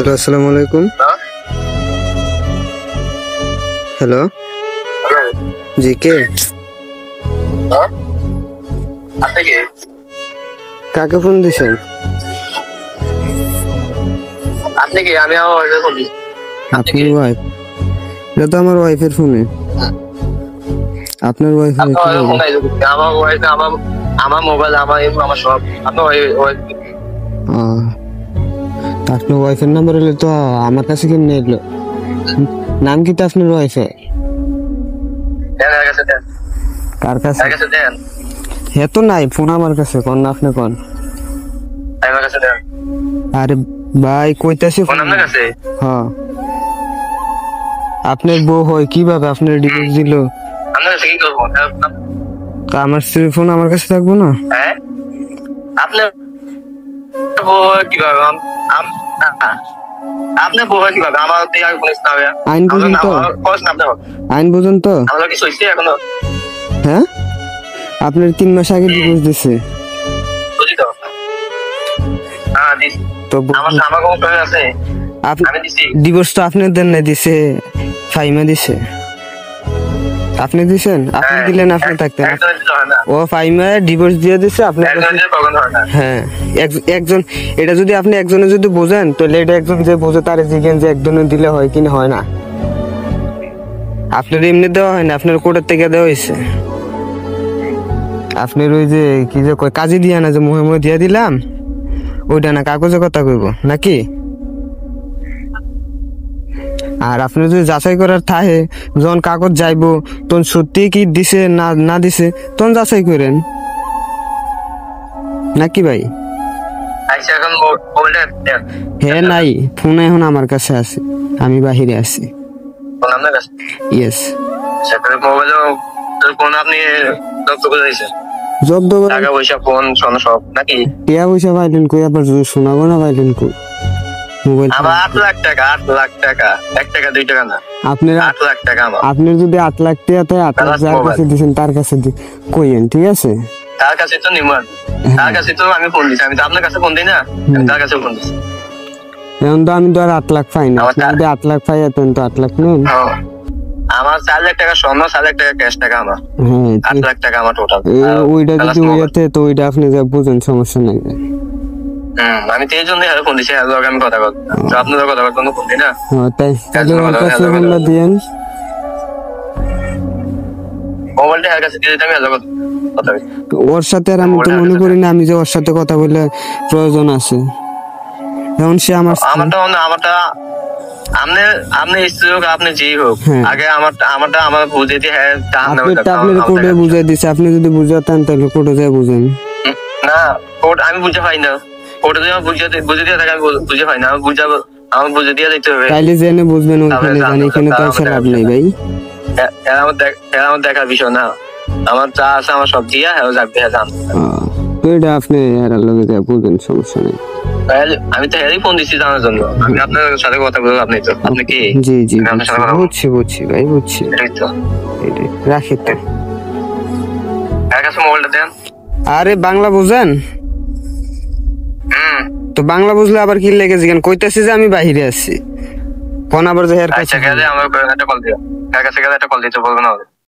Hello, আসসালামু আলাইকুম। Hello, জি কে? কাকে ফোন দিছেন? আপনি কি? আমি আমার ওয়াইফের ফোন দিছি। আপনার ওয়াইফ? এটা তো আমার ওয়াইফের ফোনে। আপনার ওয়াইফ? আমার ওয়াইফ আমার মোবাইল আমার সব আপনার ওয়াইফ। আপনার ওয়াইফের নাম্বার হলে তো আমার কাছে কেমনে এলো? নাম কি তো আপনার ওয়াইফে? কার কাছে? হে তো নাই ফোন আমার কাছে, কোন না আপনি কোন? আরে ভাই কইতাছি ফোন আপনার কাছে? হ্যাঁ। আপনার বউ হয় কিভাবে আপনার ডিভোর্স দিল? আপনার কাছে কি করবো? তা আমার স্ত্রীর ফোন আমার কাছে থাকবো না? হ্যাঁ, আপনার বউ কিভাবে? আপনার বউ কিভাবে আমার আইন বুঝুন তো, আইন বুঝুন তো। আমরা কি সইছি এখনো? হ্যাঁ, আপনার 3 মাস আগে ডিভোর্স দিছে বুঝি তো। হ্যাঁ দিছি তো। আমার কোন প্রবলেম আছে? আমি দিছি ডিভোর্স তো আপনি দেন না, দিছে ফাইমা দিছে। আপনি দিছেন? আপনি দিলেন, আপনি থাকতেন। ও ফাইমা ডিভোর্স দিয়ে দিছে আপনার কাছে। হ্যাঁ, একজন, এটা যদি আপনি একজনে যদি বোঝেন তাহলে এটা একজন যে বোঝে তার জিজ্ঞেন যে একজনে দিলে হয় কিনা হয় না। আপনার এমনি দেওয়া হয় না, আপনার কোর্টের থেকে দেওয়া হয়েছে। আপনার ওই যে কি যে কয় কাজে দিয়া না, যে মুহে মুহে দিয়া দিলাম ওইটা না, কাগজে কথা কইব নাকি? আর আপনি যদি যাচাই করার থাকে, যখন কাগজ যাইবো তখন সত্যি কি দিছে না না দিছে তখন যাচাই করেন নাকি ভাই? হ্যাঁ নাই, ফোন এখন আমার কাছে আছে, আমি বাহিরে আছি। ইয়েস। জব্দ টাকা পয়সা ফোন সব নাকি? টিয়া পয়সা পাইলেন কই? আবার শোনা গোনা পাইলেন কই? মোবাইল আমার 8 লাখ টাকা, 8 লাখ টাকা, 1 টাকা 2 টাকা না, আপনার 8 লাখ টাকা আমার। আপনি যদি 8 লাখ টাকা তাই 8 লাখ যার কাছে দিয়েছেন তার কাছে কইেন, ঠিক আছে? তার কাছে তো নিমান, তার কাছে তো আমি ফোন দিছি। আমি তো আপনার কাছে ফোন দিই না, আমি তার কাছে ফোন দিছি। এখন তো আমি তো আর 8 লাখ পাই না। যদি 8 লাখ পাই তখন তো 8 লাখ নেন। আমার 4 লাখ টাকা স্বর্ণ, 4 লাখ টাকা ক্যাশ টাকা আমার। হ্যাঁ, 8 লাখ টাকা আমার টোটাল। ওইটা যদি ওইটাতে তো ওইটা আপনি যা বুঝেন, সমস্যা নাই। আমি তো এই জন্যই ফোন দিছি, আমি কথা বলতে। তো আপনাদের কথা বলতে ফোন দিই না। হ্যাঁ, তাই তাহলে ওর কাছে ফোনটা দিয়েন। মোবাইলটা এর কাছে দিয়ে দিতে আমি কথা বলি। ওর সাথে আর আমি তো মনে করি না আমি যে ওর সাথে কথা বলে প্রয়োজন আছে। এখন সে আমারটা আপনি স্ত্রী হোক, আপনি যেই হোক, আগে আমারটা আমার বুঝে দিয়ে আপনি কোর্টে বুঝাই দিছে। আপনি যদি বুঝাতেন তাহলে কোর্টে যায় বুঝেন না। কোর্ট আমি বুঝে পাই না। কোর্টে যদি আমার বুঝে দিয়ে থাকে আমি বুঝে পাই না। আমি বুঝে দিয়ে দিতে হবে। তাইলে জেনে বুঝবেন ওখানে জানি, এখানে তো আর লাভ নেই ভাই। আমার দেখার বিষয় না। আমার চা আছে, আমার সব দিয়া যাবে জান। এটা আপনি এর লগে যা বুঝেন, সমস্যা নেই। আমি তো হেরি ফোন দিছি জানার জন্য। আমি আপনার সাথে কথা বলবো। আপনি কি? জি জি, বুঝছি ভাই, বুঝছি। রাখি তো। কার কাছে মোবাইলটা দেন? আরে বাংলা বুঝেন? তো বাংলা বুঝলে আবার কি লেগে জিগান? কইতাছি যে আমি বাহিরে আছি। কোন আবার যে এর কাছে গেলে আমার একটা কল দিও। কার কাছে গেলে একটা কল দিতে বলবো না।